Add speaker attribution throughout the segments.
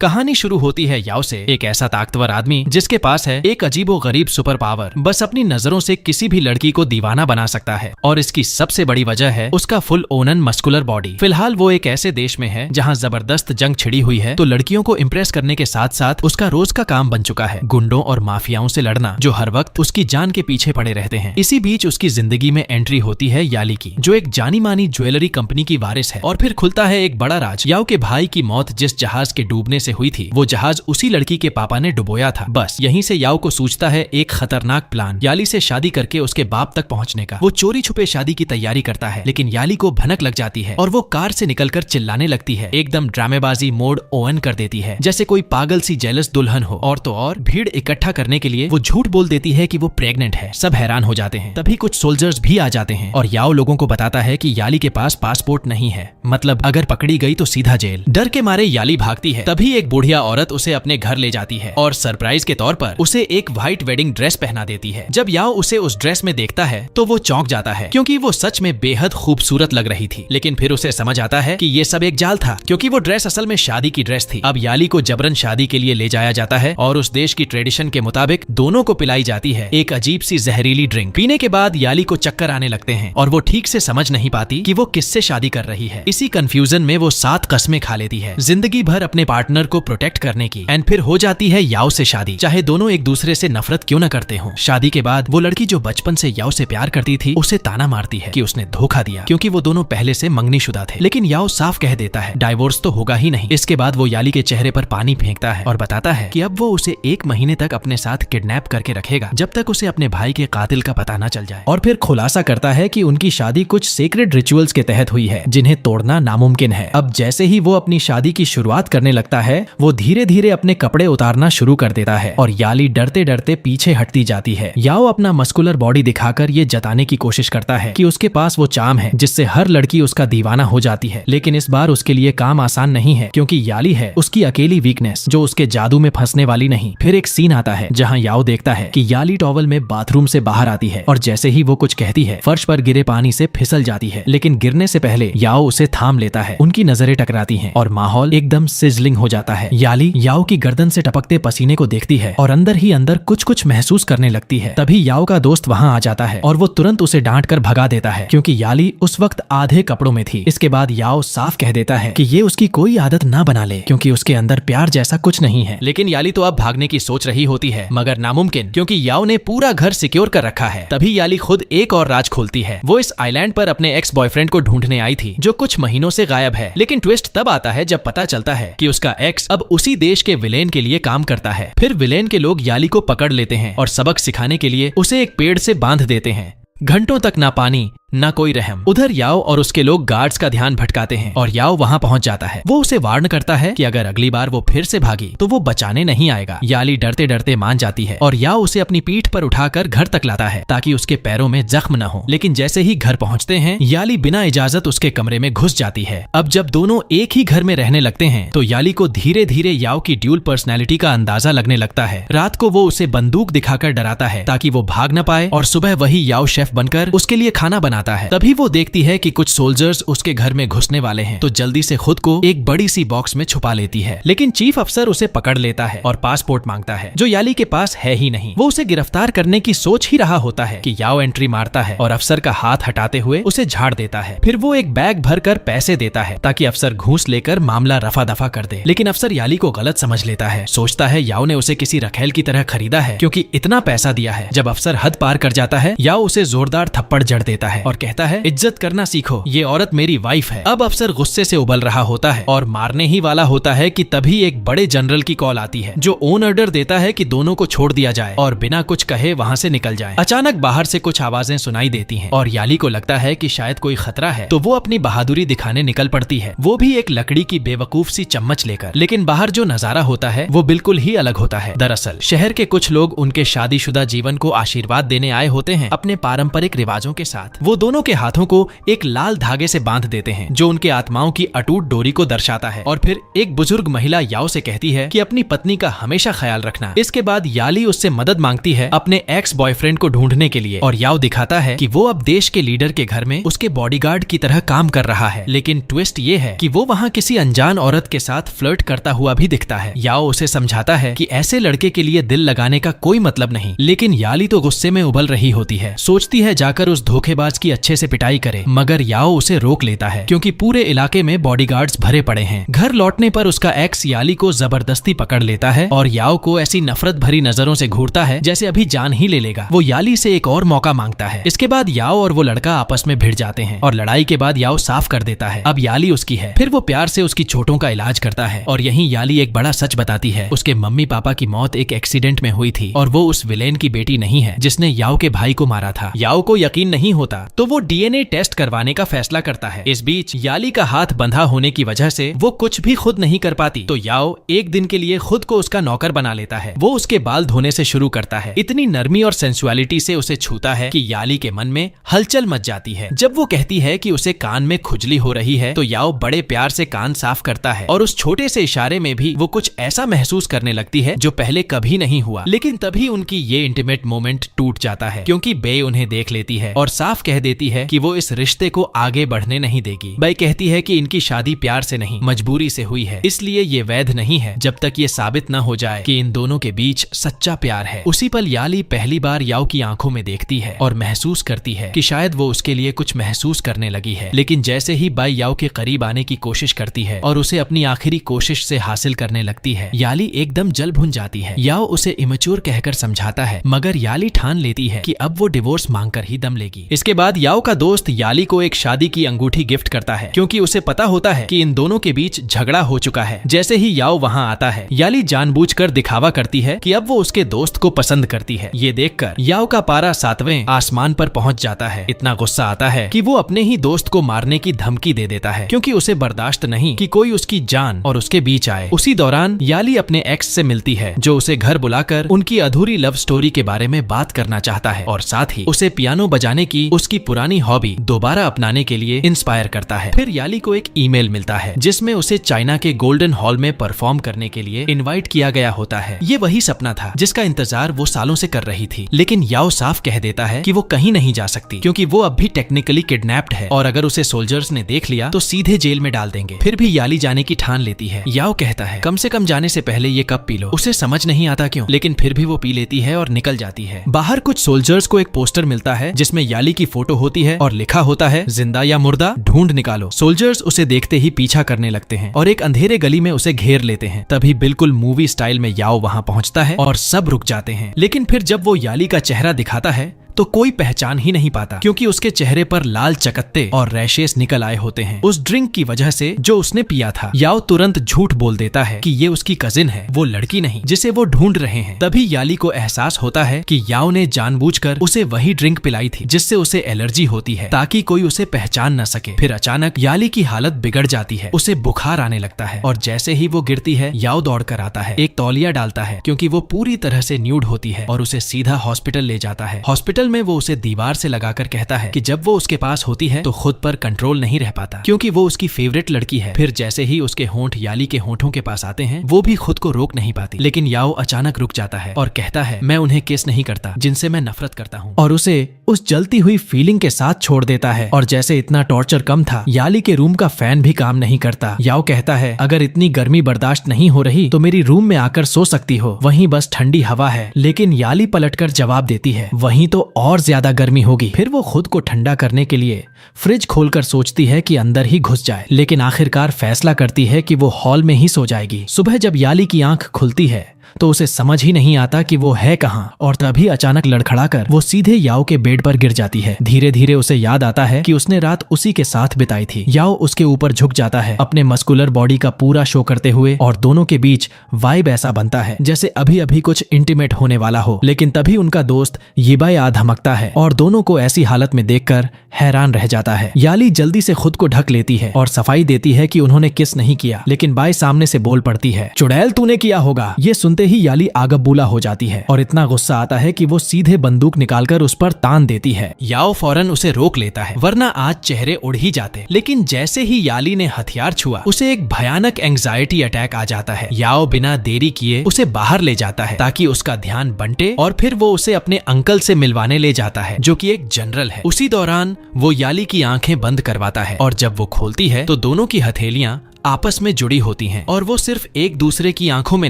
Speaker 1: कहानी शुरू होती है याओ से, एक ऐसा ताकतवर आदमी जिसके पास है एक अजीबोगरीब सुपर पावर। बस अपनी नजरों से किसी भी लड़की को दीवाना बना सकता है और इसकी सबसे बड़ी वजह है उसका फुल ओनन मस्कुलर बॉडी। फिलहाल वो एक ऐसे देश में है जहाँ जबरदस्त जंग छिड़ी हुई है, तो लड़कियों को इम्प्रेस करने के साथ साथ उसका रोज का काम बन चुका है गुंडों और माफियाओं से लड़ना, जो हर वक्त उसकी जान के पीछे पड़े रहते हैं। इसी बीच उसकी जिंदगी में एंट्री होती है याली की, जो एक जानी मानी ज्वेलरी कंपनी की वारिस है। और फिर खुलता है एक बड़ा राज। याओ के भाई की मौत जिस जहाज के डूबने से हुई थी, वो जहाज उसी लड़की के पापा ने डुबोया था। बस यहीं से याओ को सूझता है एक खतरनाक प्लान, याली से शादी करके उसके बाप तक पहुंचने का। वो चोरी छुपे शादी की तैयारी करता है, लेकिन याली को भनक लग जाती है और वो कार से निकलकर चिल्लाने लगती है। एकदम ड्रामेबाजी मोड ओन कर देती है, जैसे कोई पागल सी जेलस दुल्हन हो। और तो और भीड़ इकट्ठा करने के लिए वो झूठ बोल देती है कि वो प्रेग्नेंट है। सब हैरान हो जाते हैं। तभी कुछ सोल्जर्स भी आ जाते हैं और याओ लोगों को बताता है कि याली के पास पासपोर्ट नहीं है, मतलब अगर पकड़ी गई तो सीधा जेल। डर के मारे याली भागती है। तभी एक बुढ़िया औरत उसे अपने घर ले जाती है और सरप्राइज के तौर पर उसे एक व्हाइट वेडिंग ड्रेस पहना देती है। जब याओ उसे उस ड्रेस में देखता है तो वो चौंक जाता है, क्योंकि वो सच में बेहद खूबसूरत लग रही थी। लेकिन फिर उसे समझ आता है कि ये सब एक जाल था, क्योंकि वो ड्रेस असल में शादी की ड्रेस थी। अब याली को जबरन शादी के लिए ले जाया जाता है और उस देश की ट्रेडिशन के मुताबिक दोनों को पिलाई जाती है एक अजीब सी जहरीली ड्रिंक। पीने के बाद याली को चक्कर आने लगते हैं और वो ठीक से समझ नहीं पाती कि वो किससे शादी कर रही है। इसी कंफ्यूजन में वो 7 कस्में खा लेती है जिंदगी भर अपने पार्टनर को प्रोटेक्ट करने की। एंड फिर हो जाती है याओ से शादी, चाहे दोनों एक दूसरे से नफरत क्यों न करते हों। शादी के बाद वो लड़की जो बचपन से याओ से प्यार करती थी, उसे ताना मारती है कि उसने धोखा दिया, क्योंकि वो दोनों पहले से मंगनीशुदा थे। लेकिन याओ साफ कह देता है डाइवोर्स तो होगा ही नहीं। इसके बाद वो याली के चेहरे पर पानी फेंकता है और बताता है कि अब वो उसे 1 महीने तक अपने साथ किडनैप करके रखेगा, जब तक उसे अपने भाई के कातिल का पता न चल जाए। और फिर खुलासा करता है कि उनकी शादी कुछ सेक्रेड रिचुअल्स के तहत हुई है, जिन्हें तोड़ना नामुमकिन है। अब जैसे ही वो अपनी शादी की शुरुआत करने लगता है, वो धीरे धीरे अपने कपड़े उतारना शुरू कर देता है और याली डरते डरते पीछे हटती जाती है। याओ अपना मस्कुलर बॉडी दिखाकर ये जताने की कोशिश करता है कि उसके पास वो चार्म है जिससे हर लड़की उसका दीवाना हो जाती है। लेकिन इस बार उसके लिए काम आसान नहीं है, क्योंकि याली है उसकी अकेली वीकनेस, जो उसके जादू में फंसने वाली नहीं। फिर एक सीन आता है जहाँ याओ देखता है कि याली टॉवल में बाथरूम से बाहर आती है और जैसे ही वो कुछ कहती है, फर्श पर गिरे पानी से फिसल जाती है। लेकिन गिरने से पहले याओ उसे थाम लेता है। उनकी नजरें टकराती हैं और माहौल एकदम सिजलिंग हो जाता है। याली याओ की गर्दन से टपकते पसीने को देखती है और अंदर ही अंदर कुछ महसूस करने लगती है। तभी याओ का दोस्त वहाँ आ जाता है और वो तुरंत उसे डांट कर भगा देता है, क्योंकि याली उस वक्त आधे कपड़ों में थी। इसके बाद याओ साफ कह देता है कि ये उसकी कोई आदत ना बना ले, क्योंकि उसके अंदर प्यार जैसा कुछ नहीं है। लेकिन याली तो अब भागने की सोच रही होती है, मगर नामुमकिन, क्योंकि याओ ने पूरा घर सिक्योर कर रखा है। तभी याली खुद एक और राज खोलती है। वो इस आइलैंड पर अपने एक्स बॉयफ्रेंड को ढूंढने आई थी, जो कुछ महीनों से गायब है। लेकिन ट्विस्ट तब आता है जब पता चलता है कि उसका एक्स अब उसी देश के विलेन के लिए काम करता है। फिर विलेन के लोग याली को पकड़ लेते हैं और सबक सिखाने के लिए उसे एक पेड़ से बांध देते हैं। घंटों तक ना पानी ना कोई रहम। उधर याओ और उसके लोग गार्ड्स का ध्यान भटकाते हैं और याओ वहाँ पहुँच जाता है। वो उसे वार्न करता है कि अगर अगली बार वो फिर से भागी तो वो बचाने नहीं आएगा। याली डरते डरते मान जाती है और याओ उसे अपनी पीठ पर उठाकर घर तक लाता है ताकि उसके पैरों में जख्म न हो। लेकिन जैसे ही घर पहुँचते हैं, याली बिना इजाजत उसके कमरे में घुस जाती है। अब जब दोनों एक ही घर में रहने लगते हैं तो याली को धीरे धीरे याओ की ड्यूल पर्सनैलिटी का अंदाजा लगने लगता है। रात को वो उसे बंदूक दिखाकर डराता है ताकि वो भाग न पाए, और सुबह वही याओ शेफ बनकर उसके लिए खाना बनाता है। तभी वो देखती है कि कुछ सोल्जर्स उसके घर में घुसने वाले हैं, तो जल्दी से खुद को एक बड़ी सी बॉक्स में छुपा लेती है। लेकिन चीफ अफसर उसे पकड़ लेता है और पासपोर्ट मांगता है, जो याली के पास है ही नहीं। वो उसे गिरफ्तार करने की सोच ही रहा होता है कि याओ एंट्री मारता है और अफसर का हाथ हटाते हुए उसे झाड़ देता है। फिर वो एक बैग भरकर पैसे देता है ताकि अफसर घूस लेकर मामला रफा दफा कर दे। लेकिन अफसर याली को गलत समझ लेता है, सोचता है याओ ने उसे किसी रखेल की तरह खरीदा है, क्योंकि इतना पैसा दिया है। जब अफसर हद पार कर जाता है, याओ उसे जोरदार थप्पड़ जड़ देता है और कहता है इज्जत करना सीखो, ये औरत मेरी वाइफ है। अब अफसर गुस्से से उबल रहा होता है और मारने ही वाला होता है कि तभी एक बड़े जनरल की कॉल आती है, जो ऑन ऑर्डर देता है कि दोनों को छोड़ दिया जाए और बिना कुछ कहे वहाँ से निकल जाए। अचानक बाहर से कुछ आवाजें सुनाई देती हैं और याली को लगता है कि शायद कोई खतरा है, तो वो अपनी बहादुरी दिखाने निकल पड़ती है, वो भी एक लकड़ी की बेवकूफ सी चम्मच लेकर। लेकिन बाहर जो नजारा होता है वो बिल्कुल ही अलग होता है। दरअसल शहर के कुछ लोग उनके शादीशुदा जीवन को आशीर्वाद देने आए होते हैं अपने पारंपरिक रिवाजों के साथ। वो दोनों के हाथों को एक लाल धागे से बांध देते हैं जो उनके आत्माओं की अटूट डोरी को दर्शाता है। और फिर एक बुजुर्ग महिला याओ से कहती है कि अपनी पत्नी का हमेशा ख्याल रखना। इसके बाद याली उससे मदद मांगती है अपने एक्स बॉयफ्रेंड को ढूंढने के लिए, और याओ दिखाता है कि वो अब देश के लीडर के घर में उसके बॉडीगार्ड की तरह काम कर रहा है। लेकिन ट्विस्ट ये है कि वो वहाँ किसी अनजान औरत के साथ फ्लर्ट करता हुआ भी दिखता है। याओ उसे समझाता है कि ऐसे लड़के के लिए दिल लगाने का कोई मतलब नहीं, लेकिन याली तो गुस्से में उबल रही होती है। सोचती है जाकर उस धोखेबाज की अच्छे से पिटाई करे, मगर याओ उसे रोक लेता है क्योंकि पूरे इलाके में बॉडीगार्ड्स भरे पड़े हैं। घर लौटने पर उसका एक्स याली को जबरदस्ती पकड़ लेता है और याओ को ऐसी नफरत भरी नजरों से घूरता है जैसे अभी जान ही ले लेगा। वो याली से एक और मौका मांगता है। इसके बाद याओ और वो लड़का आपस में भिड़ जाते हैं और लड़ाई के बाद याओ साफ कर देता है अब याली उसकी है। फिर वो प्यार से उसकी चोटों का इलाज करता है और यहीं याली एक बड़ा सच बताती है। उसके मम्मी पापा की मौत एक एक्सीडेंट में हुई थी और वो उस विलेन की बेटी नहीं है जिसने याओ के भाई को मारा था। याओ को यकीन नहीं होता तो वो डीएनए टेस्ट करवाने का फैसला करता है। इस बीच याली का हाथ बंधा होने की वजह से वो कुछ भी खुद नहीं कर पाती, तो याओ एक दिन के लिए खुद को उसका नौकर बना लेता है। वो उसके बाल धोने से शुरू करता है। इतनी नरमी और सेंसुअलिटी से उसे छूता है कि याली के मन में हलचल मच जाती है। जब वो कहती है कि उसे कान में खुजली हो रही है तो याओ बड़े प्यार से कान साफ करता है और उस छोटे से इशारे में भी वो कुछ ऐसा महसूस करने लगती है जो पहले कभी नहीं हुआ। लेकिन तभी उनकी ये इंटीमेट मोमेंट टूट जाता है क्योंकि बे उन्हें देख लेती है और साफ कह देती है कि वो इस रिश्ते को आगे बढ़ने नहीं देगी। बे कहती है कि इनकी शादी प्यार से नहीं मजबूरी से हुई है, इसलिए ये वैध नहीं है जब तक ये साबित न हो जाए कि इन दोनों के बीच सच्चा प्यार है। उसी पल याली पहली बार याओ की आंखों में देखती है और महसूस करती है कि शायद वो उसके लिए कुछ महसूस करने लगी है। लेकिन जैसे ही बाई याओ के करीब आने की कोशिश करती है और उसे अपनी आखिरी कोशिश से हासिल करने लगती है, याली एकदम जल भुन जाती है। याओ उसे इमेच्योर कहकर समझाता है, मगर याली ठान लेती है कि अब वो डिवोर्स मांगकर ही दम लेगी। इसके बाद याओ का दोस्त याली को एक शादी की अंगूठी गिफ्ट करता है क्योंकि उसे पता होता है कि इन दोनों के बीच झगड़ा हो चुका है। जैसे ही याओ वहां आता है, याली जानबूझकर दिखावा करती है कि अब वो उसके दोस्त को पसंद करती है। ये देखकर याओ का पारा 7वें आसमान पर पहुंच जाता है। इतना गुस्सा आता है कि वो अपने ही दोस्त को मारने की धमकी दे देता है क्योंकि उसे बर्दाश्त नहीं कि कोई उसकी जान और उसके बीच आए। उसी दौरान याली अपने एक्स से मिलती है जो उसे घर बुलाकर उनकी अधूरी लव स्टोरी के बारे में बात करना चाहता है और साथ ही उसे पियानो बजाने की उसकी पुरानी हॉबी दोबारा अपनाने के लिए इंस्पायर करता है। फिर याली को एक ईमेल मिलता है जिसमें उसे चाइना के गोल्डन हॉल में परफॉर्म करने के लिए इनवाइट किया गया होता है। ये वही सपना था जिसका इंतजार वो सालों से कर रही थी, लेकिन याओ साफ कह देता है कि वो कहीं नहीं जा सकती क्योंकि वो अब भी टेक्निकली किडनैप्ड है और अगर उसे सोल्जर्स ने देख लिया तो सीधे जेल में डाल देंगे। फिर भी याली जाने की ठान लेती है। याओ कहता है कम से कम जाने से पहले ये कप पी लो। उसे समझ नहीं आता क्यों, लेकिन फिर भी वो पी लेती है और निकल जाती है। बाहर कुछ सोल्जर्स को एक पोस्टर मिलता है जिसमें याली की फोटो होती है और लिखा होता है जिंदा या मुर्दा ढूंढ निकालो। सोल्जर्स उसे देखते ही पीछा करने लगते हैं और एक अंधेरे गली में उसे घेर लेते हैं। तभी बिल्कुल मूवी स्टाइल में याओ वहां पहुंचता है और सब रुक जाते हैं। लेकिन फिर जब वो याली का चेहरा दिखाता है तो कोई पहचान ही नहीं पाता क्योंकि उसके चेहरे पर लाल चकत्ते और रैशेस निकल आए होते हैं उस ड्रिंक की वजह से जो उसने पिया था। याओ तुरंत झूठ बोल देता है कि ये उसकी कजिन है, वो लड़की नहीं जिसे वो ढूंढ रहे हैं। तभी याली को एहसास होता है कि याओ ने जानबूझकर उसे वही ड्रिंक पिलाई थी जिससे उसे एलर्जी होती है ताकि कोई उसे पहचान न सके। फिर अचानक याली की हालत बिगड़ जाती है, उसे बुखार आने लगता है और जैसे ही वो गिरती है याओ दौड़कर आता है, एक तौलिया डालता है क्योंकि वो पूरी तरह से न्यूड होती है और उसे सीधा हॉस्पिटल ले जाता है। हॉस्पिटल में वो उसे दीवार से लगाकर कहता है कि जब वो उसके पास होती है तो खुद पर कंट्रोल नहीं रह पाता क्योंकि वो उसकी फेवरेट लड़की है। फिर जैसे ही उसके होंठ याली के होंठों के पास आते हैं वो भी खुद को रोक नहीं पाती, लेकिन याओ अचानक रुक जाता है और कहता है मैं उन्हें किस नहीं करता जिनसे मैं नफरत करता हूँ, और उसे उस जलती हुई फीलिंग के साथ छोड़ देता है। और जैसे इतना टॉर्चर कम था, याली के रूम का फैन भी काम नहीं करता। याओ कहता है अगर इतनी गर्मी बर्दाश्त नहीं हो रही तो मेरी रूम में आकर सो सकती हो, वहीं बस ठंडी हवा है। लेकिन याली पलटकर जवाब देती है वहीं तो और ज्यादा गर्मी होगी। फिर वो खुद को ठंडा करने के लिए फ्रिज खोलकर सोचती है कि अंदर ही घुस जाए, लेकिन आखिरकार फैसला करती है कि वो हॉल में ही सो जाएगी। सुबह जब याली की आंख खुलती है तो उसे समझ ही नहीं आता कि वो है कहाँ, और तभी अचानक लड़खड़ाकर वो सीधे याओ के बेड पर गिर जाती है। धीरे धीरे उसे याद आता है कि उसने रात उसी के साथ बिताई थी। याओ उसके ऊपर झुक जाता है अपने मस्कुलर बॉडी का पूरा शो करते हुए और दोनों के बीच वाइब ऐसा बनता है जैसे अभी अभी कुछ इंटीमेट होने वाला हो। लेकिन तभी उनका दोस्त येबाई आ धमकता है और दोनों को ऐसी हालत में देखकर हैरान रह जाता है। याली जल्दी से खुद को ढक लेती है और सफाई देती है कि उन्होंने किस नहीं किया, लेकिन बाई सामने से बोल पड़ती है चुड़ैल तूने किया होगा। ये सुनते सुनते ही याली आगबूला हो जाती है और इतना गुस्सा आता है कि वो सीधे बंदूक निकालकर उस पर तान देती है। याओ फौरन उसे रोक लेता है, वरना आज चेहरे उड़ ही जाते। लेकिन जैसे ही याली ने हथियार छुआ, उसे एक भयानक एंग्जाइटी अटैक आ जाता है। याओ बिना देरी किए उसे बाहर ले जाता है ताकि उसका ध्यान बंटे और फिर वो उसे अपने अंकल से मिलवाने ले जाता है, जो कि एक जनरल है। उसी दौरान वो याली की आंखें बंद करवाता है और जब वो खोलती है तो दोनों की हथेलियां आपस में जुड़ी होती हैं और वो सिर्फ एक दूसरे की आंखों में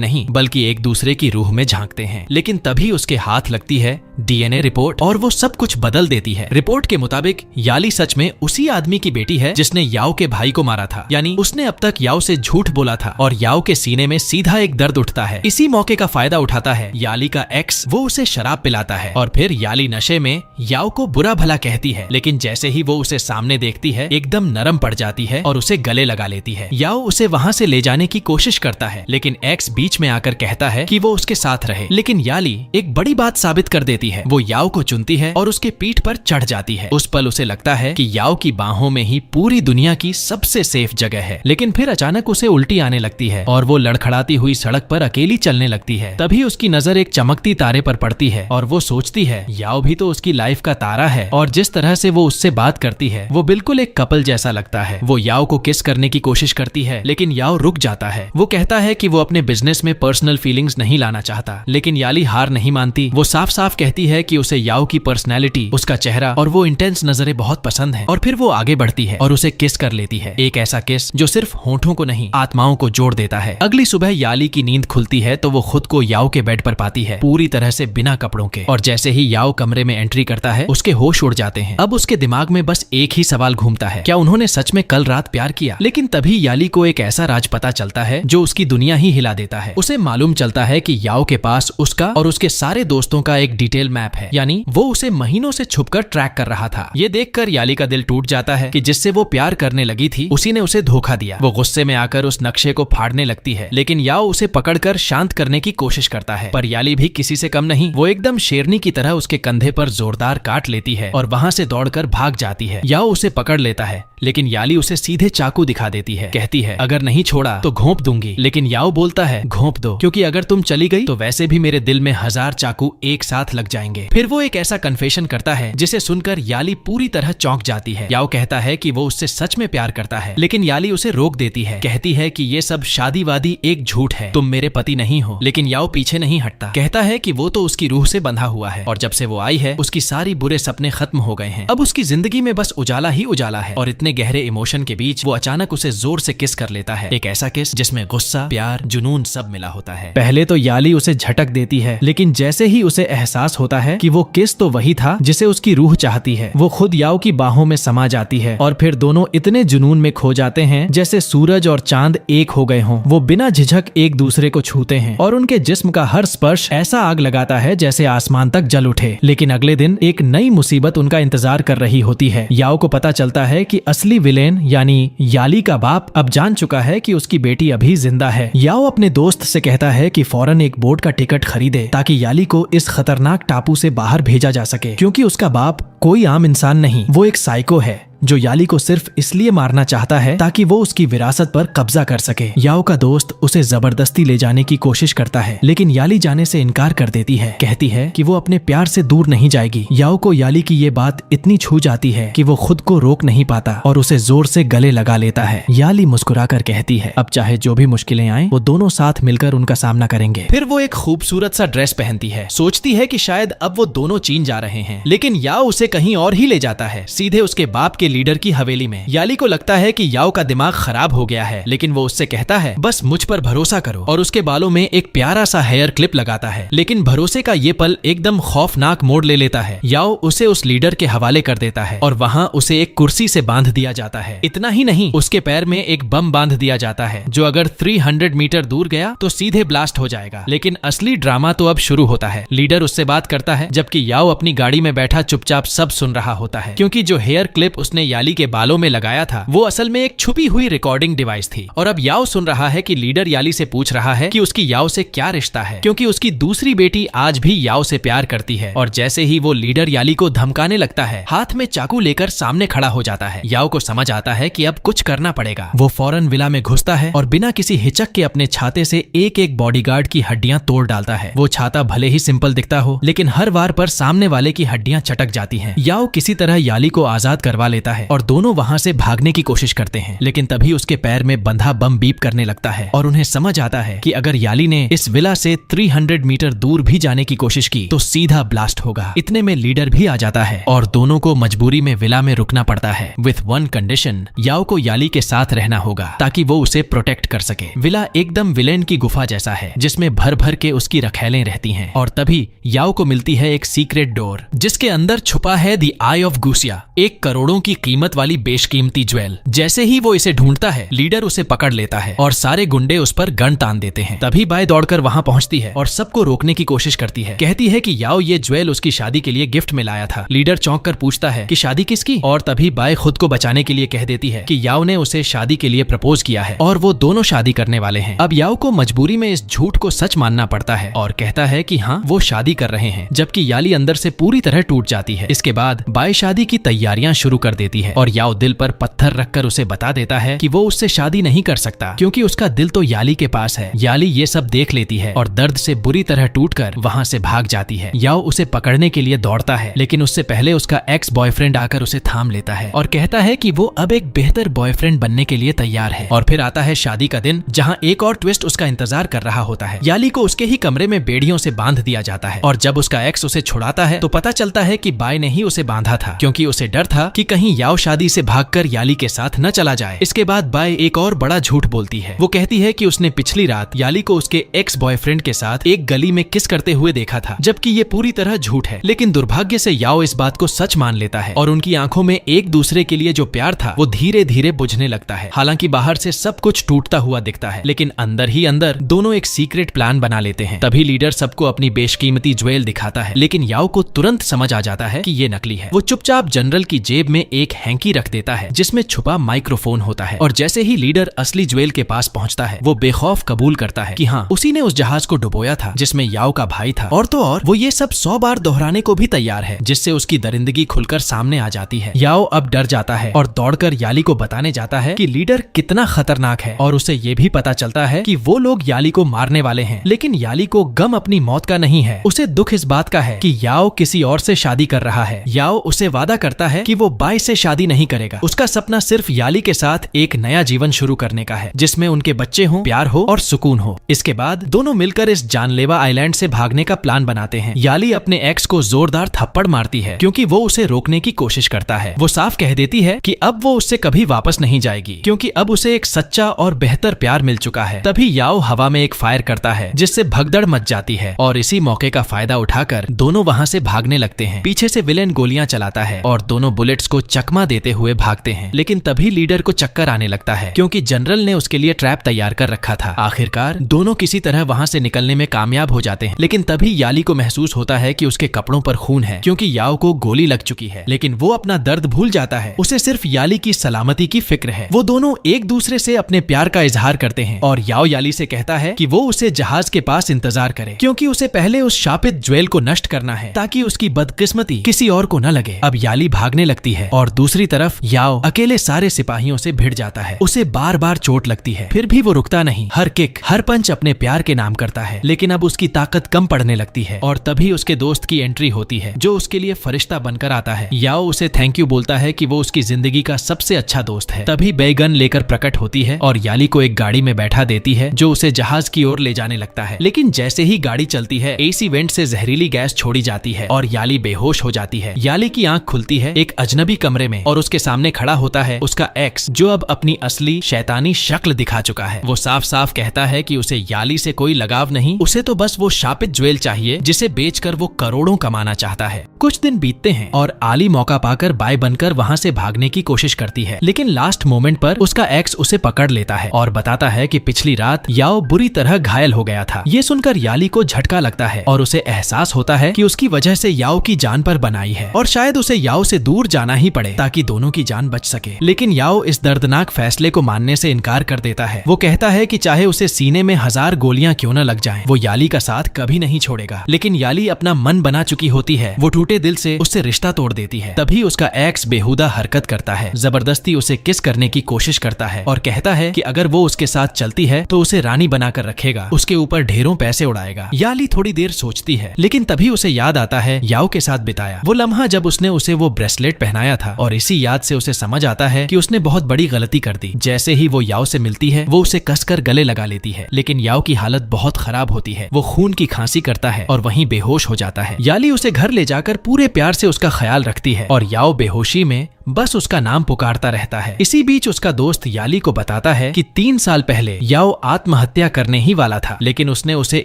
Speaker 1: नहीं बल्कि एक दूसरे की रूह में झांकते हैं। लेकिन तभी उसके हाथ लगती है डीएनए रिपोर्ट और वो सब कुछ बदल देती है। रिपोर्ट के मुताबिक याली सच में उसी आदमी की बेटी है जिसने याओ के भाई को मारा था, यानी उसने अब तक याओ से झूठ बोला था और याओ के सीने में सीधा एक दर्द उठता है। इसी मौके का फायदा उठाता है याली का एक्स, वो उसे शराब पिलाता है और फिर याली नशे में याओ को बुरा भला कहती है, लेकिन जैसे ही वो उसे सामने देखती है एकदम नरम पड़ जाती है और उसे गले लगा लेती है। याओ उसे वहां से ले जाने की कोशिश करता है, लेकिन एक्स बीच में आकर कहता है कि वो उसके साथ रहे। लेकिन याली एक बड़ी बात साबित कर देती है। वो याओ को चुनती है और उसके पीठ पर चढ़ जाती है। उस पल उसे लगता है कि याओ की बाहों में ही पूरी दुनिया की सबसे सेफ जगह है। लेकिन फिर अचानक उसे उल्टी आने लगती है और वो लड़खड़ाती हुई सड़क पर अकेली चलने लगती है। तभी उसकी नजर एक चमकती तारे पर पड़ती है और वो सोचती है याओ भी तो उसकी लाइफ का तारा है और जिस तरह से वो उससे बात करती है वो बिल्कुल एक कपल जैसा लगता है। वो याओ को किस करने की कोशिश करती है, लेकिन याओ रुक जाता है। वो कहता है कि वो अपने बिजनेस में पर्सनल फीलिंग्स नहीं लाना चाहता, लेकिन याली हार नहीं मानती। वो साफ साफ कहती है कि उसे याओ की पर्सनैलिटी, उसका चेहरा और वो इंटेंस नजरें बहुत पसंद है और फिर वो आगे बढ़ती है और उसे किस कर लेती है। एक ऐसा किस जो सिर्फ होठों को नहीं आत्माओं को जोड़ देता है। अगली सुबह याली की नींद खुलती है तो वो खुद को याओ के बेड पर पाती है, पूरी तरह से बिना कपड़ों के। और जैसे ही याओ कमरे में एंट्री करता है उसके होश उड़ जाते हैं। अब उसके दिमाग में बस एक ही सवाल घूमता है, क्या उन्होंने सच में कल रात प्यार किया? लेकिन तभी याली को एक ऐसा राज पता चलता है जो उसकी दुनिया ही हिला देता है। उसे मालूम चलता है कि याओ के पास उसका और उसके सारे दोस्तों का एक डिटेल मैप है, यानी वो उसे महीनों से छुपकर ट्रैक कर रहा था। ये देखकर याली का दिल टूट जाता है कि जिससे वो प्यार करने लगी थी उसी ने उसे धोखा दिया। वो गुस्से में आकर उस नक्शे को फाड़ने लगती है, लेकिन याओ उसे पकड़कर शांत करने की कोशिश करता है। पर याली भी किसी से कम नहीं, वो एकदम शेरनी की तरह उसके कंधे पर जोरदार काट लेती है और वहां से दौड़कर भाग जाती है। याओ उसे पकड़ लेता है, लेकिन याली उसे सीधे चाकू दिखा देती है। कहती है अगर नहीं छोड़ा तो घोंप दूंगी। लेकिन याओ बोलता है घोंप दो, क्योंकि अगर तुम चली गई तो वैसे भी मेरे दिल में 1000 चाकू एक साथ लग जाएंगे। फिर वो एक ऐसा कन्फेशन करता है जिसे सुनकर याली पूरी तरह चौंक जाती है। याओ कहता है कि वो उससे सच में प्यार करता है, लेकिन याली उसे रोक देती है। कहती है कि ये सब शादीवादी एक झूठ है, तुम मेरे पति नहीं हो। लेकिन याओ पीछे नहीं हटता, कहता है कि वो तो उसकी रूह से बंधा हुआ है और जब से वो आई है उसकी सारी बुरे सपने खत्म हो गए हैं। अब उसकी जिंदगी में बस उजाला ही उजाला है। और इतने गहरे इमोशन के बीच वो अचानक उसे जोर से किस कर लेता है। एक ऐसा किस जिसमें गुस्सा, प्यार, जुनून सब मिला होता है। पहले तो याली उसे झटक देती है, लेकिन जैसे ही उसे एहसास होता है कि वो किस तो वही था जिसे उसकी रूह चाहती है, वो खुद याओ की बाहों में समा जाती है और फिर दोनों इतने जुनून में खो जाते हैं जैसे सूरज और चांद एक हो गए हों। वो बिना झिझक एक दूसरे को छूते हैं और उनके जिस्म का हर स्पर्श ऐसा आग लगाता है जैसे आसमान तक जल उठे। लेकिन अगले दिन एक नई मुसीबत उनका इंतजार कर रही होती है। याओ को पता चलता है कि असली विलेन यानी याली का बाप अब जान चुका है कि उसकी बेटी अभी जिंदा है। याओ अपने दोस्त से कहता है कि फौरन एक बोट का टिकट खरीदे ताकि याली को इस खतरनाक टापू से बाहर भेजा जा सके, क्योंकि उसका बाप कोई आम इंसान नहीं, वो एक साइको है जो याली को सिर्फ इसलिए मारना चाहता है ताकि वो उसकी विरासत पर कब्जा कर सके। याओ का दोस्त उसे जबरदस्ती ले जाने की कोशिश करता है, लेकिन याली जाने से इनकार कर देती है। कहती है कि वो अपने प्यार से दूर नहीं जाएगी। याओ को याली की ये बात इतनी छू जाती है कि वो खुद को रोक नहीं पाता और उसे जोर से गले लगा लेता है। याली मुस्कुराकर कहती है अब चाहे जो भी मुश्किलें आए वो दोनों साथ मिलकर उनका सामना करेंगे। फिर वो एक खूबसूरत सा ड्रेस पहनती है, सोचती है कि शायद अब वो दोनों चीन जा रहे हैं, लेकिन याओ उसे कहीं और ही ले जाता है, सीधे उसके बाप के लीडर की हवेली में। याली को लगता है कि याओ का दिमाग खराब हो गया है, लेकिन वो उससे कहता है बस मुझ पर भरोसा करो और उसके बालों में एक प्यारा सा हेयर क्लिप लगाता है। लेकिन भरोसे का ये पल एकदम खौफनाक मोड़ ले लेता है। याओ उसे उस लीडर के हवाले कर देता है और वहाँ उसे एक कुर्सी से बांध दिया जाता है। इतना ही नहीं, उसके पैर में एक बम बांध दिया जाता है जो अगर 300 मीटर दूर गया तो सीधे ब्लास्ट हो जाएगा। लेकिन असली ड्रामा तो अब शुरू होता है। लीडर उससे बात करता है जबकि याओ अपनी गाड़ी में बैठा चुपचाप सब सुन रहा होता है, क्योंकि जो हेयर क्लिप उसने उसने याली के बालों में लगाया था वो असल में एक छुपी हुई रिकॉर्डिंग डिवाइस थी। और अब याओ सुन रहा है कि लीडर याली से पूछ रहा है कि उसकी याओ से क्या रिश्ता है, क्योंकि उसकी दूसरी बेटी आज भी याओ से प्यार करती है। और जैसे ही वो लीडर याली को धमकाने लगता है, हाथ में चाकू लेकर सामने खड़ा हो जाता है। याओ को समझ आता है कि अब कुछ करना पड़ेगा। वो फौरन विला में घुसता है और बिना किसी हिचक के अपने छाते से एक एक बॉडीगार्ड की हड्डियां तोड़ डालता है। वो छाता भले ही सिंपल दिखता हो, लेकिन हर वार पर सामने वाले की हड्डियां चटक जाती हैं। याओ किसी तरह याली को आजाद करवा लेता है और दोनों वहां से भागने की कोशिश करते हैं, लेकिन तभी उसके पैर में बंधा बम बीप करने लगता है और उन्हें समझ आता है कि अगर याली ने इस विला से 300 मीटर दूर भी जाने की कोशिश की तो सीधा ब्लास्ट होगा। इतने में लीडर भी आ जाता है और दोनों को मजबूरी में विला में रुकना पड़ता है, विथ वन कंडीशन, याओ को याली के साथ रहना होगा ताकि वो उसे प्रोटेक्ट कर सके। विला एकदम विलेन की गुफा जैसा है जिसमें भर भर के उसकी रखैलें रहती हैं। और तभी याओ को मिलती है एक सीक्रेट डोर जिसके अंदर छुपा है द आई ऑफ गुसिया, एक करोड़ों की कीमत वाली बेशकीमती ज्वेल। जैसे ही वो इसे ढूंढता है, लीडर उसे पकड़ लेता है और सारे गुंडे उस पर गन तान देते हैं। तभी बाय दौड़कर वहां पहुंचती है और सबको रोकने की कोशिश करती है। कहती है कि याओ ये ज्वेल उसकी शादी के लिए गिफ्ट में लाया था। लीडर चौंक कर पूछता है कि शादी किसकी, और तभी बाय खुद को बचाने के लिए कह देती है कि याओ ने उसे शादी के लिए प्रपोज किया है और वो दोनों शादी करने वाले हैं। अब याओ को मजबूरी में इस झूठ को सच मानना पड़ता है और कहता है कि हाँ वो शादी कर रहे हैं, जबकि याली अंदर से पूरी तरह टूट जाती है। इसके बाद बाय शादी की तैयारियां शुरू कर देती है और याओ दिल पर पत्थर रखकर उसे बता देता है कि वो उससे शादी नहीं कर सकता क्योंकि उसका दिल तो याली के पास है। याली ये सब देख लेती है और दर्द से बुरी तरह टूटकर वहां से भाग जाती है। याओ उसे पकड़ने के लिए दौड़ता है, लेकिन उससे पहले उसका एक्स बॉयफ्रेंड आकर उसे थाम लेता है और कहता है कि वो अब एक बेहतर बॉयफ्रेंड बनने के लिए तैयार है। और फिर आता है शादी का दिन, जहां एक और ट्विस्ट उसका इंतजार कर रहा होता है। याली को उसके ही कमरे में बेड़ियों से बांध दिया जाता है और जब उसका एक्स उसे छुड़ाता है तो पता चलता है कि बाय ने ही उसे बांधा था, क्योंकि उसे डर था कि कहीं याओ शादी से भागकर याली के साथ न चला जाए। इसके बाद बाय एक और बड़ा झूठ बोलती है। वो कहती है कि उसने पिछली रात याली को उसके एक्स बॉयफ्रेंड के साथ एक गली में किस करते हुए देखा था, जबकि ये पूरी तरह झूठ है। लेकिन दुर्भाग्य से याओ इस बात को सच मान लेता है और उनकी आंखों में एक दूसरे के लिए जो प्यार था वो धीरे धीरे बुझने लगता है। हालांकि बाहर से सब कुछ टूटता हुआ दिखता है, लेकिन अंदर ही अंदर दोनों एक सीक्रेट प्लान बना लेते हैं। तभी लीडर सबको अपनी बेशकीमती ज्वेल दिखाता है, लेकिन याओ को तुरंत समझ आ जाता है कि ये नकली है। वो चुपचाप जनरल की जेब में एक हैंकी रख देता है जिसमें छुपा माइक्रोफोन होता है और जैसे ही लीडर असली ज्वेल के पास पहुंचता है, वो बेखौफ कबूल करता है कि हाँ उसी ने उस जहाज को डुबोया था जिसमें याओ का भाई था। और तो और वो ये सब 100 बार दोहराने को भी तैयार है, जिससे उसकी दरिंदगी खुलकर सामने आ जाती है। याओ अब डर जाता है और दौड़कर याली को बताने जाता है कि लीडर कितना खतरनाक है और उसे ये भी पता चलता है कि वो लोग याली को मारने वाले हैं। लेकिन याली को गम अपनी मौत का नहीं है, उसे दुख इस बात का है कि याओ किसी और से शादी कर रहा है। याओ उसे वादा करता है कि वो बाय से शादी नहीं करेगा। उसका सपना सिर्फ याली के साथ एक नया जीवन शुरू करने का है, जिसमें उनके बच्चे हों, प्यार हो और सुकून हो। इसके बाद दोनों मिलकर इस जानलेवा आइलैंड से भागने का प्लान बनाते हैं। याली अपने एक्स को जोरदार थप्पड़ मारती है क्योंकि वो उसे रोकने की कोशिश करता है। वो साफ कह देती है कि अब वो उससे कभी वापस नहीं जाएगी क्योंकि अब उसे एक सच्चा और बेहतर प्यार मिल चुका है। तभी याओ हवा में एक फायर करता है जिससे भगदड़ मच जाती है और इसी मौके का फायदा उठाकर दोनों वहां से भागने लगते हैं। पीछे से विलेन गोलियां चलाता है और दोनों बुलेट्स को चकमा देते हुए भागते हैं, लेकिन तभी लीडर को चक्कर आने लगता है क्योंकि जनरल ने उसके लिए ट्रैप तैयार कर रखा था। आखिरकार दोनों किसी तरह वहां से निकलने में कामयाब हो जाते हैं, लेकिन तभी याली को महसूस होता है कि उसके कपड़ों पर खून है क्योंकि याओ को गोली लग चुकी है। लेकिन वो अपना दर्द भूल जाता है, उसे सिर्फ याली की सलामती की फिक्र है। वो दोनों एक दूसरे से अपने प्यार का इजहार करते हैं और याओ याली से कहता है कि वो उसे जहाज के पास इंतजार करे क्योंकि उसे पहले उस शापित ज्वेल को नष्ट करना है ताकि उसकी बदकिस्मती किसी और को न लगे। अब याली भागने लगती है और दूसरी तरफ याओ अकेले सारे सिपाहियों से भिड़ जाता है। उसे बार बार चोट लगती है, फिर भी वो रुकता नहीं। हर किक, हर पंच अपने प्यार के नाम करता है, लेकिन अब उसकी ताकत कम पड़ने लगती है और तभी उसके दोस्त की एंट्री होती है जो उसके लिए फरिश्ता बनकर आता है। याओ उसे थैंक यू बोलता है कि वो उसकी जिंदगी का सबसे अच्छा दोस्त है। तभी बैगन लेकर प्रकट होती है और याली को एक गाड़ी में बैठा देती है जो उसे जहाज की ओर ले जाने लगता है। लेकिन जैसे ही गाड़ी चलती है, एसी वेंट से जहरीली गैस छोड़ी जाती है और याली बेहोश हो जाती है। याली की आंख खुलती है एक अजनबी कमरे में और उसके सामने खड़ा होता है उसका एक्स, जो अब अपनी असली शैतानी शक्ल दिखा चुका है। वो साफ साफ कहता है कि उसे याली से कोई लगाव नहीं, उसे तो बस वो शापित ज्वेल चाहिए जिसे बेचकर वो करोड़ों कमाना चाहता है। कुछ दिन बीतते हैं और आली मौका पाकर बाय बनकर वहां से भागने की कोशिश करती है, लेकिन लास्ट मोमेंट पर उसका एक्स उसे पकड़ लेता है और बताता है कि पिछली रात याओ बुरी तरह घायल हो गया था। ये सुनकर याली को झटका लगता है और उसे एहसास होता है कि उसकी वजह से याओ की जान पर बनाई है और शायद उसे याओ से दूर जाना ही पड़ेगा। पड़े ताकि दोनों की जान बच सके। लेकिन याओ इस दर्दनाक फैसले को मानने से इनकार कर देता है। वो कहता है कि चाहे उसे सीने में 1000 गोलियां क्यों न लग जाएं, वो याली का साथ कभी नहीं छोड़ेगा। लेकिन याली अपना मन बना चुकी होती है। वो टूटे दिल से उससे रिश्ता तोड़ देती है। तभी उसका एक्स बेहुदा हरकत करता है, जबरदस्ती उसे किस करने की कोशिश करता है और कहता है कि अगर वो उसके साथ चलती है तो उसे रानी बनाकर रखेगा, उसके ऊपर ढेरों पैसे उड़ाएगा। याली थोड़ी देर सोचती है, लेकिन तभी उसे याद आता है याओ के साथ बिताया वो लम्हा जब उसने उसे वो ब्रेसलेट पहनाया था, और इसी याद से उसे समझ आता है कि उसने बहुत बड़ी गलती कर दी। जैसे ही वो याओ से मिलती है वो उसे कसकर गले लगा लेती है, लेकिन याओ की हालत बहुत खराब होती है। वो खून की खांसी करता है और वहीं बेहोश हो जाता है। याली उसे घर ले जाकर पूरे प्यार से उसका ख्याल रखती है और याओ बेहोशी में बस उसका नाम पुकारता रहता है। इसी बीच उसका दोस्त याली को बताता है कि 3 साल पहले याओ आत्महत्या करने ही वाला था, लेकिन उसने उसे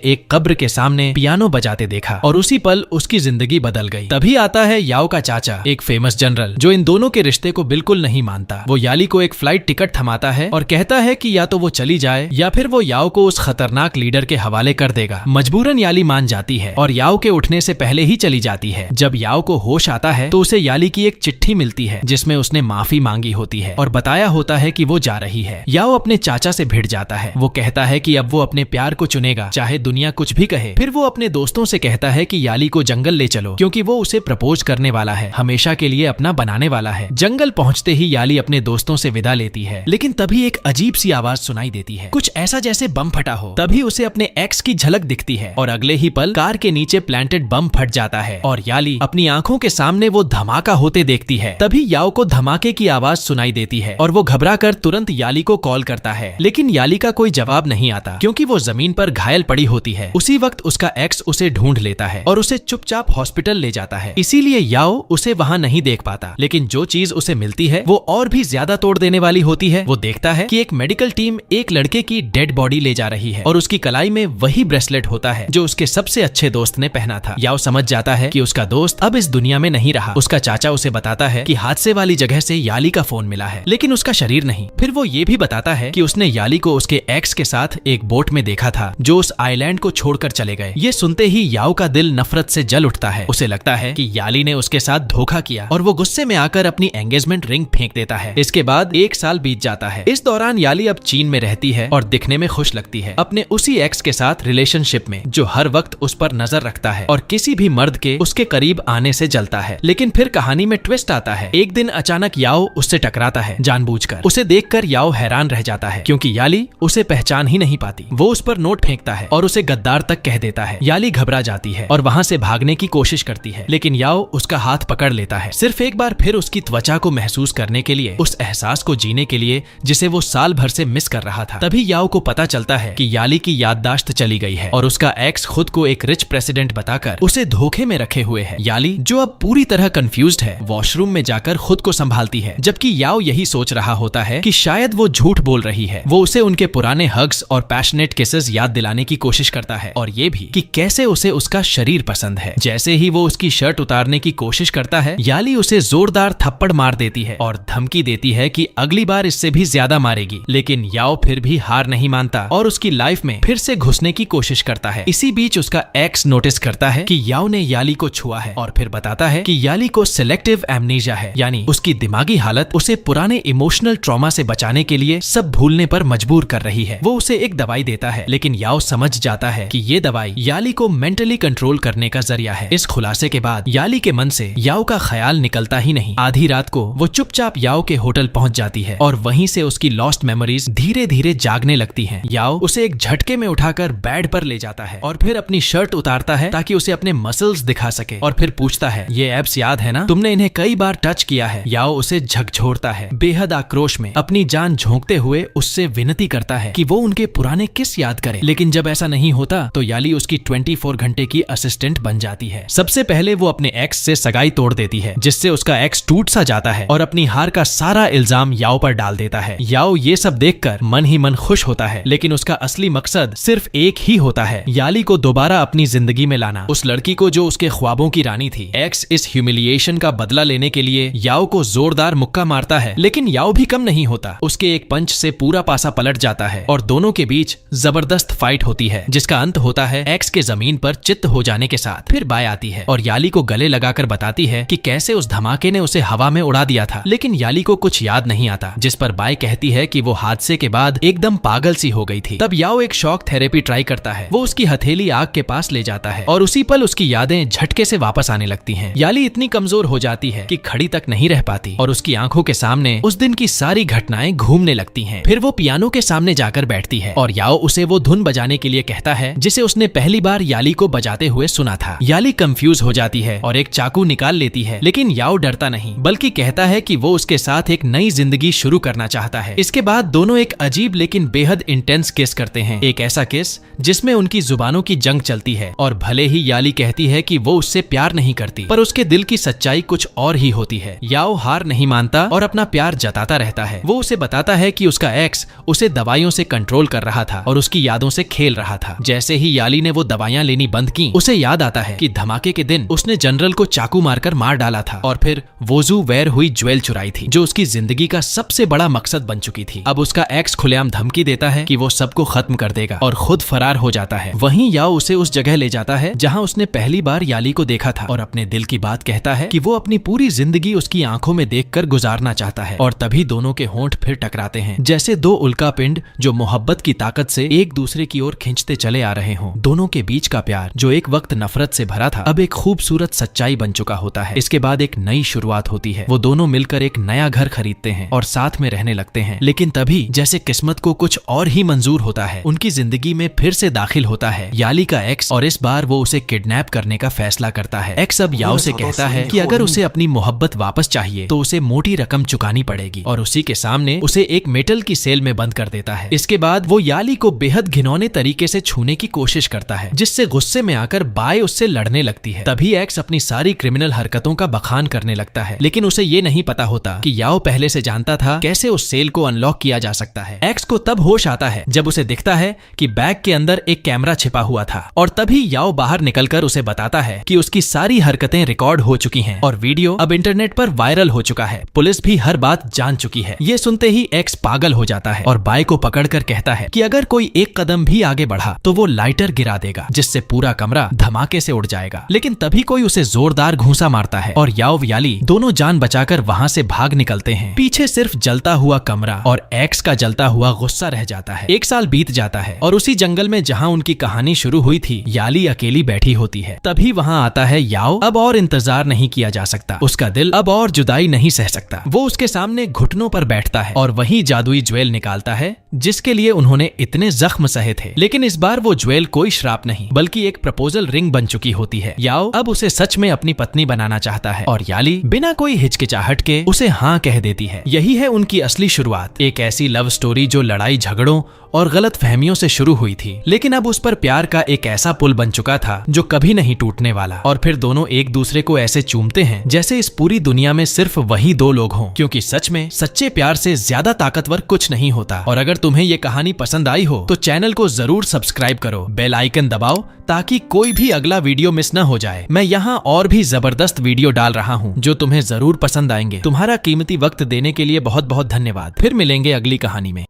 Speaker 1: एक कब्र के सामने पियानो बजाते देखा और उसी पल उसकी जिंदगी बदल गई। तभी आता है याओ का चाचा, एक फेमस जनरल, जो इन दोनों के रिश्ते को बिल्कुल नहीं मानता। वो याली को एक फ्लाइट टिकट थमाता है और कहता है कि या तो वो चली जाए या फिर वो याओ को उस खतरनाक लीडर के हवाले कर देगा। मजबूरन याली मान जाती है और याओ के उठने से पहले ही चली जाती है। जब याओ को होश आता है तो उसे याली की एक चिट्ठी मिलती है जिसमें उसने माफी मांगी होती है और बताया होता है कि वो जा रही है। याओ अपने चाचा से भिड़ जाता है। वो कहता है कि अब वो अपने प्यार को चुनेगा, चाहे दुनिया कुछ भी कहे। फिर वो अपने दोस्तों से कहता है कि याली को जंगल ले चलो, क्योंकि वो उसे प्रपोज करने वाला है, हमेशा के लिए अपना बनाने वाला है। जंगल पहुंचते ही याली अपने दोस्तों से विदा लेती है, लेकिन तभी एक अजीब सी आवाज सुनाई देती है, कुछ ऐसा जैसे बम फटा हो। तभी उसे अपने एक्स की झलक दिखती है और अगले ही पल कार के नीचे प्लांटेड बम फट जाता है और याली अपनी आंखों के सामने वो धमाका होते देखती है। तभी याओ को धमाके की आवाज सुनाई देती है और वो घबराकर तुरंत याली को कॉल करता है, लेकिन याली का कोई जवाब नहीं आता क्योंकि वो जमीन पर घायल पड़ी होती है। उसी वक्त उसका एक्स उसे ढूंढ लेता है और उसे चुपचाप हॉस्पिटल ले जाता है। इसीलिए याओ उसे वहां नहीं देख पाता, लेकिन जो चीज उसे मिलती है वो और भी ज्यादा तोड़ देने वाली होती है। वो देखता है कि एक मेडिकल टीम एक लड़के की डेड बॉडी ले जा रही है और उसकी कलाई में वही ब्रेसलेट होता है जो उसके सबसे अच्छे दोस्त ने पहना था। याओ समझ जाता है कि उसका दोस्त अब इस दुनिया में नहीं रहा। उसका चाचा उसे बताता है कि हादसे वाली जगह से याली का फोन मिला है, लेकिन उसका शरीर नहीं। फिर वो ये भी बताता है कि उसने याली को उसके एक्स के साथ एक बोट में देखा था जो उस आइलैंड को छोड़कर चले गए। ये सुनते ही याओ का दिल नफरत से जल उठता है। उसे लगता है कि याली ने उसके साथ धोखा किया और वो गुस्से में आकर अपनी एंगेजमेंट रिंग फेंक देता है। इसके बाद 1 साल बीत जाता है। इस दौरान याली अब चीन में रहती है और दिखने में खुश लगती है, अपने उसी एक्स के साथ रिलेशनशिप में जो हर वक्त उस पर नजर रखता है और किसी भी मर्द के उसके करीब आने से जलता है। लेकिन फिर कहानी में ट्विस्ट आता है। एक दिन अचानक याओ उससे टकराता है जानबूझकर। उसे देखकर याओ हैरान रह जाता है क्योंकि याली उसे पहचान ही नहीं पाती। वो उस पर नोट फेंकता है और उसे गद्दार तक कह देता है। याली घबरा जाती है और वहां से भागने की कोशिश करती है, लेकिन याओ उसका हाथ पकड़ लेता है, सिर्फ एक बार फिर उसकी त्वचा को महसूस करने के लिए, उस एहसास को जीने के लिए जिसे वो साल भर से मिस कर रहा था। तभी याओ को पता चलता है कि याली की याददाश्त चली गई है और उसका एक्स खुद को एक रिच प्रेसिडेंट बताकर उसे धोखे में रखे हुए है। याली, जो अब पूरी तरह कंफ्यूज्ड है, वॉशरूम में जाकर खुद को संभालती है, जबकि याओ यही सोच रहा होता है कि शायद वो झूठ बोल रही है। वो उसे उनके पुराने हग्स और पैशनेट किसेस याद दिलाने की कोशिश करता है और ये भी कि कैसे उसे उसका शरीर पसंद है। जैसे ही वो उसकी शर्ट उतारने की कोशिश करता है, याली उसे जोरदार थप्पड़ मार देती है और धमकी देती है कि अगली बार इससे भी ज्यादा मारेगी। लेकिन याओ फिर भी हार नहीं मानता और उसकी लाइफ में फिर से घुसने की कोशिश करता है। इसी बीच उसका एक्स नोटिस करता है कि याओ ने याली को छुआ है और फिर बताता है कि याली को सिलेक्टिव एमनीजिया है, यानी उसकी दिमागी हालत उसे पुराने इमोशनल ट्रॉमा से बचाने के लिए सब भूलने पर मजबूर कर रही है। वो उसे एक दवाई देता है, लेकिन याओ समझ जाता है कि ये दवाई याली को मेंटली कंट्रोल करने का जरिया है। इस खुलासे के बाद याली के मन से याओ का ख्याल निकलता ही नहीं। आधी रात को वो चुपचाप याओ के होटल पहुंच जाती है और वहीं से उसकी लॉस्ट मेमोरीज धीरे धीरे जागने लगती हैं। याओ उसे एक झटके में उठाकर बेड पर ले जाता है और फिर अपनी शर्ट उतारता है ताकि उसे अपने मसल्स दिखा सके और फिर पूछता है, ये एब्स याद है ना, तुमने इन्हें कई बार टच किया है। याओ उसे झकझोरता है, बेहद आक्रोश में अपनी जान झोंकते हुए उससे विनती करता है कि वो उनके पुराने किस याद करे। लेकिन जब ऐसा नहीं होता तो याली उसकी 24 घंटे की असिस्टेंट बन जाती है। सबसे पहले वो अपने एक्स से सगाई तोड़ देती है, जिससे उसका एक्स टूट सा जाता है और अपनी हार का सारा इल्जाम याओ पर डाल देता है। याओ ये सब देखकर मन ही मन खुश होता है, लेकिन उसका असली मकसद सिर्फ एक ही होता है, याली को दोबारा अपनी जिंदगी में लाना, उस लड़की को जो उसके ख्वाबों की रानी थी। एक्स इस ह्यूमिलिएशन का बदला लेने के लिए याओ को जोरदार मुक्का मारता है, लेकिन याओ भी कम नहीं होता। उसके एक पंच से पूरा पासा पलट जाता है और दोनों के बीच जबरदस्त फाइट होती है, जिसका अंत होता है एक्स के जमीन पर चित्त हो जाने के साथ। फिर बाय आती है और याली को गले लगाकर बताती है कि कैसे उस धमाके ने उसे हवा में उड़ा दिया था, लेकिन याली को कुछ याद नहीं आता। जिस पर बाय कहती है कि वो हादसे के बाद एकदम पागल सी हो गई थी। तब याओ एक शॉक थेरेपी ट्राई करता है। वो उसकी हथेली आग के पास ले जाता है और उसी पल उसकी यादें झटके से वापस आने लगती हैं। याली इतनी कमजोर हो जाती है कि खड़ी तक नहीं रह पाती और उसकी आंखों के सामने उस दिन की सारी घटनाएं घूमने लगती हैं। फिर वो पियानो के सामने जाकर बैठती है और याओ उसे वो धुन बजाने के लिए कहता है जिसे उसने पहली बार याली को बजाते हुए सुना था। याली कंफ्यूज हो जाती है और एक चाकू निकाल लेती है, लेकिन याओ डरता नहीं बल्कि कहता है कि वो उसके साथ एक नई जिंदगी शुरू करना चाहता है। इसके बाद दोनों एक अजीब लेकिन बेहद इंटेंस किस करते हैं, एक ऐसा किस जिसमें उनकी जुबानों की जंग चलती है। और भले ही याली कहती है कि वो उससे प्यार नहीं करती, पर उसके दिल की सच्चाई कुछ और ही होती है। याओ हार नहीं मानता और अपना प्यार जताता रहता है। वो उसे बताता है कि उसका एक्स उसे दवाइयों से कंट्रोल कर रहा था और उसकी यादों से खेल रहा था। जैसे ही याली ने वो दवाइयां लेनी बंद की, उसे याद आता है कि धमाके के दिन उसने जनरल को चाकू मारकर मार डाला था और फिर वोजू वेयर हुई ज्वेल चुराई थी, जो उसकी जिंदगी का सबसे बड़ा मकसद बन चुकी थी। अब उसका एक्स खुलेआम धमकी देता है कि वो सबको खत्म कर देगा और खुद फरार हो जाता है। वहीं याओ उसे उस जगह ले जाता है जहां उसने पहली बार याली को देखा था और अपने दिल की बात कहता है कि वो अपनी पूरी जिंदगी उसकी आंखों में देखकर गुजारना चाहता है। और तभी दोनों के होंठ फिर टकराते हैं, जैसे दो उल्का पिंड जो मोहब्बत की ताकत से एक दूसरे की ओर खींचते चले आ रहे हों। दोनों के बीच का प्यार जो एक वक्त नफरत से भरा था, अब एक खूबसूरत सच्चाई बन चुका होता है। इसके बाद एक नई शुरुआत होती है। वो दोनों मिलकर एक नया घर खरीदते हैं और साथ में रहने लगते हैं। लेकिन तभी जैसे किस्मत को कुछ और ही मंजूर होता है, उनकी जिंदगी में फिर से दाखिल होता है याली का एक्स और इस बार वो उसे किडनैप करने का फैसला करता है। एक्स अब याओ से कहता है कि अगर उसे अपनी मोहब्बत वापस चाहिए तो उसे मोटी रकम चुकानी पड़ेगी और उसी के सामने उसे एक मेटल की सेल में बंद कर देता है। इसके बाद वो याली को बेहद घिनौने तरीके से छूने की कोशिश करता है, जिससे गुस्से में आकर बाय उससे लड़ने लगती है। तभी एक्स अपनी सारी क्रिमिनल हरकतों का बखान करने लगता है, लेकिन उसे ये नहीं पता होता कि याओ पहले से जानता था कैसे उस सेल को अनलॉक किया जा सकता है। एक्स को तब होश आता है जब उसे दिखता है कि बैग के अंदर एक कैमरा छिपा हुआ था और तभी याओ बाहर निकलकर उसे बताता है कि उसकी सारी हरकतें रिकॉर्ड हो चुकी हैं और वीडियो अब इंटरनेट पर वायरल हो चुका है। पुलिस भी हर बात जान चुकी है। ये सुनते ही एक्स पागल हो जाता है और बाय को पकड़कर कहता है कि अगर कोई एक कदम भी आगे बढ़ा तो वो लाइटर गिरा देगा, जिससे पूरा कमरा धमाके से उड़ जाएगा। लेकिन तभी कोई उसे जोरदार घूंसा मारता है और याओ याली दोनों जान बचाकर वहां से भाग निकलते हैं। पीछे सिर्फ जलता हुआ कमरा और एक्स का जलता हुआ गुस्सा रह जाता है। एक साल बीत जाता है और उसी जंगल में जहां उनकी कहानी शुरू हुई थी, याली अकेली बैठी होती है। तभी वहां आता है याओ। अब और इंतजार नहीं किया जा सकता, उसका दिल अब और जुदाई नहीं सह सकता। वो उसके सामने घुटनों पर बैठता है और वही जादुई ज्वेल निकालता है जिसके लिए उन्होंने इतने जख्म सहे थे। लेकिन इस बार वो ज्वेल कोई श्राप नहीं बल्कि एक प्रपोजल रिंग बन चुकी होती है। याओ अब उसे सच में अपनी पत्नी बनाना चाहता है और याली बिना कोई हिचकिचाहट के उसे हाँ कह देती है। यही है उनकी असली शुरुआत, एक ऐसी लव स्टोरी जो लड़ाई झगड़ों और गलत फहमियों से शुरू हुई थी, लेकिन अब उस पर प्यार का एक ऐसा पुल बन चुका था जो कभी नहीं टूटने वाला। और फिर दोनों एक दूसरे को ऐसे चूमते हैं जैसे इस पूरी दुनिया में सिर्फ वही दो लोग हों, क्योंकि सच में सच्चे प्यार से ज्यादा ताकतवर कुछ नहीं होता। और अगर तुम्हें ये कहानी पसंद आई हो तो चैनल को जरूर सब्सक्राइब करो, बेल आइकन दबाओ ताकि कोई भी अगला वीडियो मिस न हो जाए। मैं यहाँ और भी जबरदस्त वीडियो डाल रहा हूँ जो तुम्हें जरूर पसंद आएंगे। तुम्हारा कीमती वक्त देने के लिए बहुत बहुत धन्यवाद। फिर मिलेंगे अगली कहानी में।